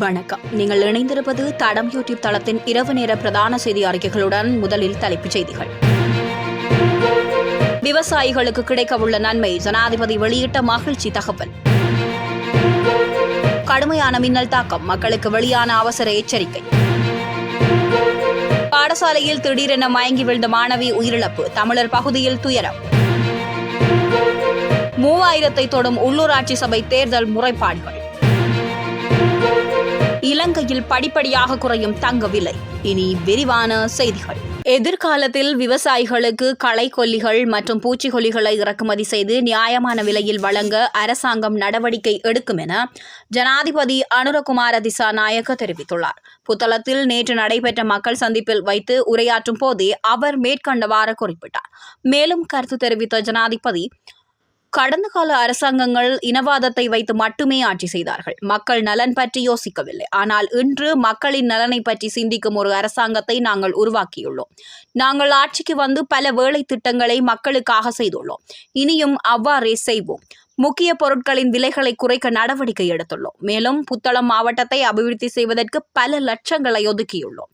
வணக்கம். நீங்கள் இணைந்திருப்பது தடம் யூடியூப் தளத்தின் இரவு நேர பிரதான செய்தி அறிக்கைகளுடன். முதலில் தலைப்புச் செய்திகள். விவசாயிகளுக்கு கிடைக்கவுள்ள நன்மை, ஜனாதிபதி வெளியிட்ட மகிழ்ச்சி தகவல். கடுமையான மின்னல் தாக்கம், மக்களுக்கு வெளியான அவசர எச்சரிக்கை. பாடசாலையில் திடீரென மயங்கி விழுந்த மாணவி உயிரிழப்பு, தமிழர் பகுதியில் துயரம். 3000 தொடும் உள்ளூராட்சி சபை தேர்தல் முறைப்பாடுகள். இலங்கையில் படிப்படியாக குறையும் தங்க விலை. இனி விரிவான செய்திகள். எதிர்காலத்தில் விவசாயிகளுக்கு களைக்கொல்லிகள் மற்றும் பூச்சிக்கொல்லிகளை இறக்குமதி செய்து நியாயமான விலையில் வழங்க அரசாங்கம் நடவடிக்கை எடுக்கும் என ஜனாதிபதி அனுரகுமார திசாநாயக்க தெரிவித்துள்ளார். புத்தளத்தில் நேற்று நடைபெற்ற மக்கள் சந்திப்பில் வைத்து உரையாற்றும் போதே அவர் மேற்கண்டவாறு குறிப்பிட்டார். மேலும் கருத்து தெரிவித்த ஜனாதிபதி, கடந்த கால அரசாங்கங்கள் இனவாதத்தை வைத்து மட்டுமே ஆட்சி செய்தார்கள். மக்கள் நலன் பற்றி யோசிக்கவில்லை. ஆனால் இன்று மக்களின் நலனை பற்றி சிந்திக்கும் ஒரு அரசாங்கத்தை நாங்கள் உருவாக்கியுள்ளோம். நாங்கள் ஆட்சிக்கு வந்து பல வேலை திட்டங்களை மக்களுக்காக செய்துள்ளோம். இனியும் அவ்வாறே செய்வோம். முக்கிய பொருட்களின் விலைகளை குறைக்க நடவடிக்கை எடுத்துள்ளோம். மேலும் புத்தளம் மாவட்டத்தை அபிவிருத்தி செய்வதற்கு பல லட்சங்களை ஒதுக்கியுள்ளோம்.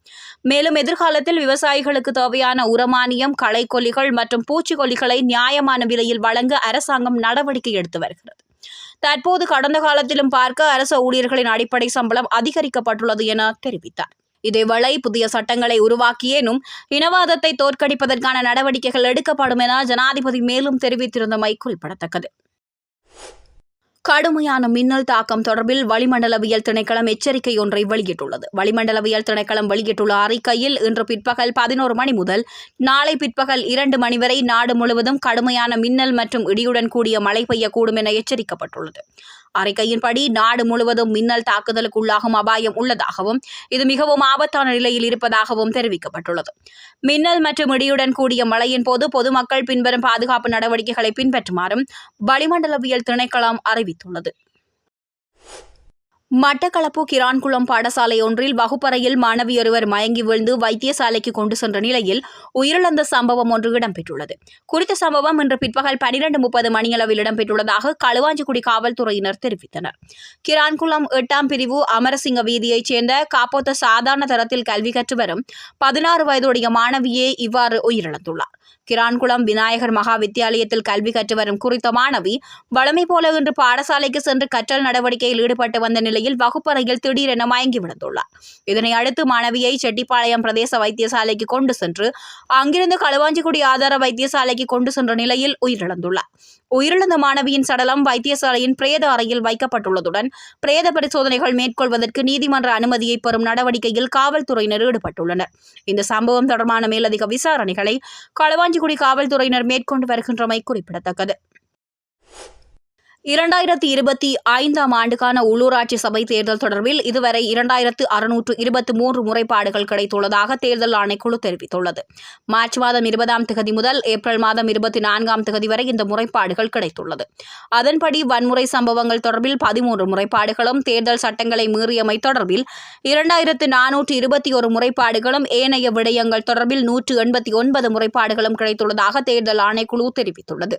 மேலும் எதிர்காலத்தில் விவசாயிகளுக்கு தேவையான உரமானியம், களைக்கொல்லிகள் மற்றும் பூச்சிக்கொல்லிகளை நியாயமான விலையில் வழங்க அரசாங்கம் நடவடிக்கை எடுத்து வருகிறது. தற்போது கடந்த காலத்திலும் பார்க்க அரசு ஊழியர்களின் அடிப்படை சம்பளம் அதிகரிக்கப்பட்டுள்ளது என தெரிவித்தார். இதேவேளை புதிய சட்டங்களை உருவாக்கியேனும் இனவாதத்தை தோற்கடிப்பதற்கான நடவடிக்கைகள் எடுக்கப்படும் என ஜனாதிபதி மேலும் தெரிவித்திருந்தமை குறிப்பிடத்தக்கது. கடுமையான மின்னல் தாக்கம் தொடர்பில் வளிமண்டலவியல் திணைக்களம் எச்சரிக்கை ஒன்றை வெளியிட்டுள்ளது. வளிமண்டலவியல் திணைக்களம் வெளியிட்டுள்ள அறிக்கையில், இன்று பிற்பகல் 11 மணி முதல் நாளை பிற்பகல் 2 மணி வரை நாடு முழுவதும் கடுமையான மின்னல் மற்றும் இடியுடன் கூடிய மழை பெய்யக்கூடும் என எச்சரிக்கப்பட்டுள்ளது. அறிக்கையின்படி நாடு முழுவதும் மின்னல் தாக்குதலுக்கு உள்ளாகும் அபாயம் உள்ளதாகவும் இது மிகவும் ஆபத்தான நிலையில் இருப்பதாகவும் தெரிவிக்கப்பட்டுள்ளது. மின்னல் மற்றும் இடியுடன் கூடிய மழையின் போது பொதுமக்கள் பின்வரும் பாதுகாப்பு நடவடிக்கைகளை பின்பற்றுமாறும் வளிமண்டலவியல் திணைக்களம் அறிவித்துள்ளது. மட்டக்களப்பு கிரான்குளம் பாடசாலை ஒன்றில் வகுப்பறையில் மாணவியொருவர் மயங்கி விழுந்து வைத்தியசாலைக்கு கொண்டு சென்ற நிலையில் உயிரிழந்த சம்பவம் ஒன்று இடம்பெற்றுள்ளது. குறித்த சம்பவம் இன்று பிற்பகல் 12:30 மணியளவில் இடம்பெற்றுள்ளதாக களுவாஞ்சிக்குடி காவல்துறையினர் தெரிவித்தனர். கிரான்குளம் 8ஆம் பிரிவு அமரசிங்க வீதியைச் சேர்ந்த காப்போத்த சாதாரண தரத்தில் கல்வி கற்று வரும் 16 வயதுடைய மாணவியே இவ்வாறு உயிரிழந்துள்ளார். கிரான்குளம் விநாயகர் மகா வித்தியாலயத்தில் கல்வி கற்று வரும் குறித்த மாணவி வழமை போல இன்று பாடசாலைக்கு சென்று கற்றல் நடவடிக்கையில் ஈடுபட்டு வந்த நிலையில் வகுப்பறையில் திடீரென மயங்கி விழுந்துள்ளார். இதனை அடுத்து மாணவியை செட்டிப்பாளையம் பிரதேச வைத்தியசாலைக்கு கொண்டு சென்று அங்கிருந்து களுவாஞ்சிக்குடி ஆதார வைத்தியசாலைக்கு கொண்டு சென்ற நிலையில் உயிரிழந்துள்ளார். உயிரிழந்த மாணவியின் சடலம் வைத்தியசாலையின் பிரேத அறையில் வைக்கப்பட்டுள்ளதுடன் பிரேத பரிசோதனைகள் மேற்கொள்வதற்கு நீதிமன்ற அனுமதியை பெறும் நடவடிக்கையில் காவல்துறையினர் ஈடுபட்டுள்ளனர். இந்த சம்பவம் தொடர்பான மேலதிக விசாரணைகளை களுவாஞ்சிக்குடி காவல்துறையினர் மேற்கொண்டு வருகின்றமை குறிப்பிடத்தக்கது. 2025ஆம் ஆண்டுக்கான உள்ளூராட்சி சபை தேர்தல் தொடர்பில் இதுவரை 2623 முறைப்பாடுகள் கிடைத்துள்ளதாக தேர்தல் ஆணைக்குழு தெரிவித்துள்ளது. மார்ச் மாதம் 20ஆம் தேதி முதல் ஏப்ரல் மாதம் 24ஆம் தேதி வரை இந்த முறைப்பாடுகள் கிடைத்துள்ளது. அதன்படி வன்முறை சம்பவங்கள் தொடர்பில் 13 முறைப்பாடுகளும், தேர்தல் சட்டங்களை மீறியமை தொடர்பில் 2421 முறைப்பாடுகளும், ஏனைய விடயங்கள் தொடர்பில் 189 முறைப்பாடுகளும் கிடைத்துள்ளதாக தேர்தல் ஆணைக்குழு தெரிவித்துள்ளது.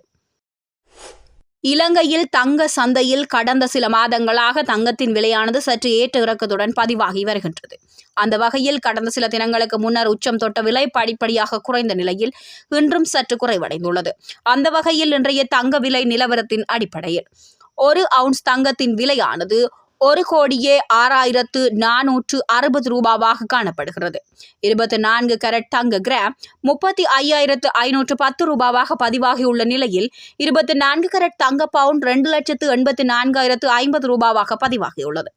இலங்கையில் தங்க சந்தையில் கடந்த சில மாதங்களாக தங்கத்தின் விலையானது சற்று ஏற்ற இறக்கத்துடன் பதிவாகி வருகின்றது. அந்த வகையில் கடந்த சில தினங்களுக்கு முன்னர் உச்சம் தொட்ட விலை படிப்படியாக குறைந்த நிலையில் இன்றும் சற்று குறைவடைந்துள்ளது. அந்த வகையில் இன்றைய தங்க விலை நிலவரத்தின் அடிப்படையில் 1 அவுன்ஸ் தங்கத்தின் விலையானது 1,06,460 ரூபாவாக காணப்படுகிறது. 24 கரட் தங்க கிராம் 35,510 ரூபாவாக பதிவாகியுள்ள நிலையில் 24 கரட் தங்க பவுண்ட் 2,84,050 ரூபாவாக பதிவாகியுள்ளது.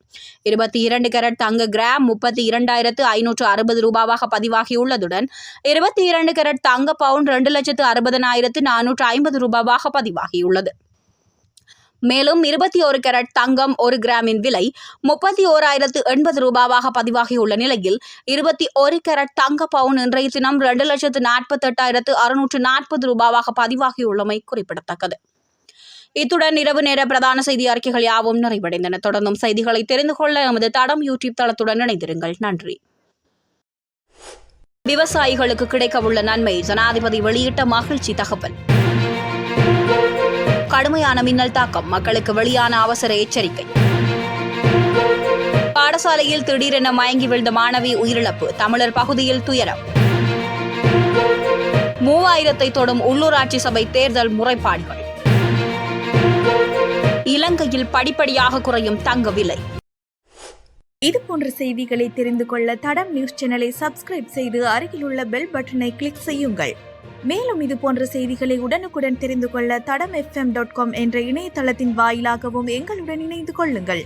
22 கரட் தங்க கிராம் 32,560 ரூபாவாக பதிவாகியுள்ளதுடன் 22 கரட் தங்க பவுண்ட் 2,60,450 ரூபாவாக பதிவாகியுள்ளது. மேலும் 21 கேரட் தங்கம் 1 கிராமின் விலை 31,080 ரூபாவாக பதிவாகியுள்ள நிலையில் 21 கேரட் தங்க பவுன் இன்றைய தினம் 2,48,640 ரூபாவாக பதிவாகியுள்ளமை குறிப்பிடத்தக்கது. இத்துடன் இரவு நேர பிரதான செய்தி அறிக்கைகள் யாவும் நிறைவடைந்தன. தொடர்ந்தும் செய்திகளை தெரிந்து கொள்ள எமது தடம் யூடியூப் தளத்துடன் இணைந்திருங்கள். நன்றி. விவசாயிகளுக்கு கிடைக்கவுள்ள நன்மை, ஜனாதிபதி வெளியிட்ட மகிழ்ச்சி தகவல். கடுமையான மின்னல் தாக்கம், மக்களுக்கு வெளியான அவசர எச்சரிக்கை. பாடசாலையில் திடீரென மயங்கி விழுந்த மாணவி உயிரிழப்பு. தமிழர் பகுதியில் துயரம். 3000 தொடும் உள்ளூராட்சி சபை தேர்தல் முறைப்பாடுகள். இலங்கையில் படிப்படியாக குறையும் தங்க விலை. இது போன்ற செய்திகளை தெரிந்து கொள்ள தடம் நியூஸ் சேனலை சப்ஸ்கிரைப் செய்து அருகில் உள்ள பெல் பட்டனை கிளிக் செய்யுங்கள். மேலும் இது போன்ற செய்திகளை உடனுக்குடன் தெரிந்து கொள்ள தடம் FM.com என்ற இணையதளத்தின் வாயிலாகவும் எங்களுடன் இணைந்து கொள்ளுங்கள்.